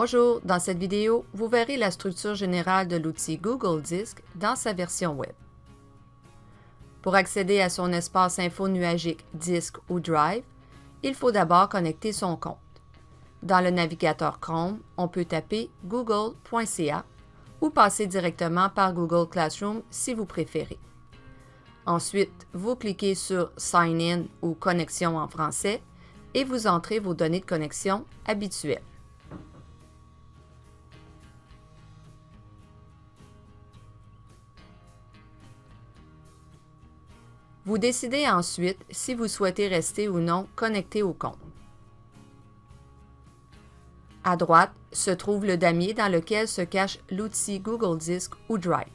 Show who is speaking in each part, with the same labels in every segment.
Speaker 1: Bonjour, dans cette vidéo, vous verrez la structure générale de l'outil Google Disk dans sa version web. Pour accéder à son espace info nuagique Disk ou Drive, il faut d'abord connecter son compte. Dans le navigateur Chrome, on peut taper google.ca ou passer directement par Google Classroom si vous préférez. Ensuite, vous cliquez sur Sign In ou Connexion en français et vous entrez vos données de connexion habituelles. Vous décidez ensuite si vous souhaitez rester ou non connecté au compte. À droite se trouve le damier dans lequel se cache l'outil Google Disk ou Drive.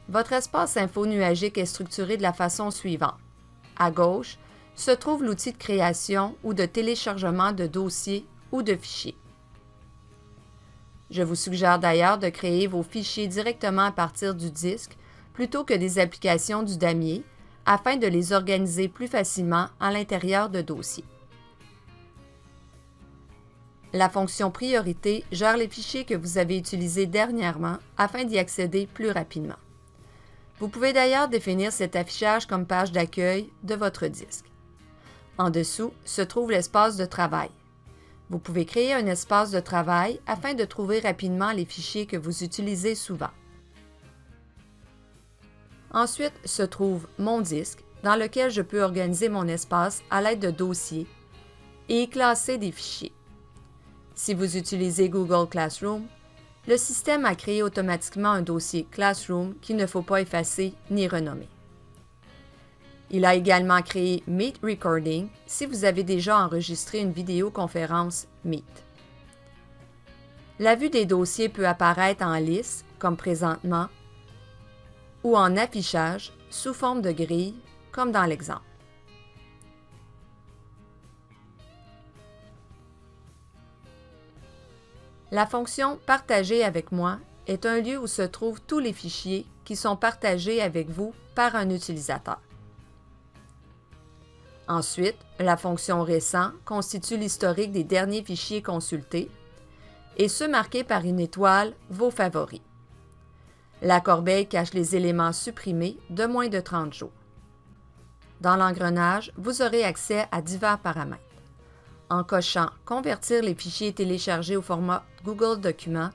Speaker 1: Votre espace info nuagique est structuré de la façon suivante. À gauche se trouve l'outil de création ou de téléchargement de dossiers ou de fichiers. Je vous suggère d'ailleurs de créer vos fichiers directement à partir du disque plutôt que des applications du damier afin de les organiser plus facilement à l'intérieur de dossiers. La fonction Priorité gère les fichiers que vous avez utilisés dernièrement afin d'y accéder plus rapidement. Vous pouvez d'ailleurs définir cet affichage comme page d'accueil de votre disque. En dessous se trouve l'espace de travail. Vous pouvez créer un espace de travail afin de trouver rapidement les fichiers que vous utilisez souvent. Ensuite se trouve Mon disque, dans lequel je peux organiser mon espace à l'aide de dossiers et y classer des fichiers. Si vous utilisez Google Classroom, le système a créé automatiquement un dossier Classroom qu'il ne faut pas effacer ni renommer. Il a également créé Meet Recording si vous avez déjà enregistré une vidéoconférence Meet. La vue des dossiers peut apparaître en liste, comme présentement, ou en affichage sous forme de grille, comme dans l'exemple. La fonction « Partager avec moi » est un lieu où se trouvent tous les fichiers qui sont partagés avec vous par un utilisateur. Ensuite, la fonction « Récent » constitue l'historique des derniers fichiers consultés et ceux marqués par une étoile « Vos favoris ». La corbeille cache les éléments supprimés de moins de 30 jours. Dans l'engrenage, vous aurez accès à divers paramètres. En cochant « Convertir les fichiers téléchargés au format Google Documents »,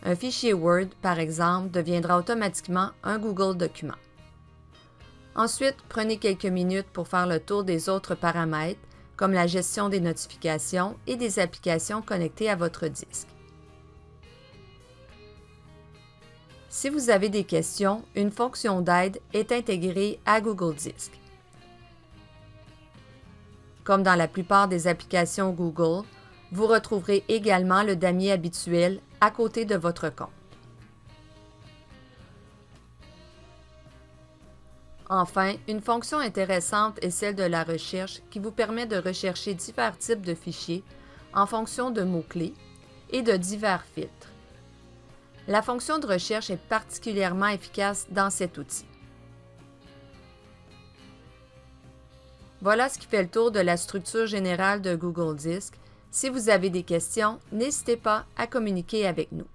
Speaker 1: un fichier Word, par exemple, deviendra automatiquement un Google Document. Ensuite, prenez quelques minutes pour faire le tour des autres paramètres, comme la gestion des notifications et des applications connectées à votre disque. Si vous avez des questions, une fonction d'aide est intégrée à Google Disk. Comme dans la plupart des applications Google, vous retrouverez également le damier habituel à côté de votre compte. Enfin, une fonction intéressante est celle de la recherche qui vous permet de rechercher divers types de fichiers en fonction de mots-clés et de divers filtres. La fonction de recherche est particulièrement efficace dans cet outil. Voilà ce qui fait le tour de la structure générale de Google Disk. Si vous avez des questions, n'hésitez pas à communiquer avec nous.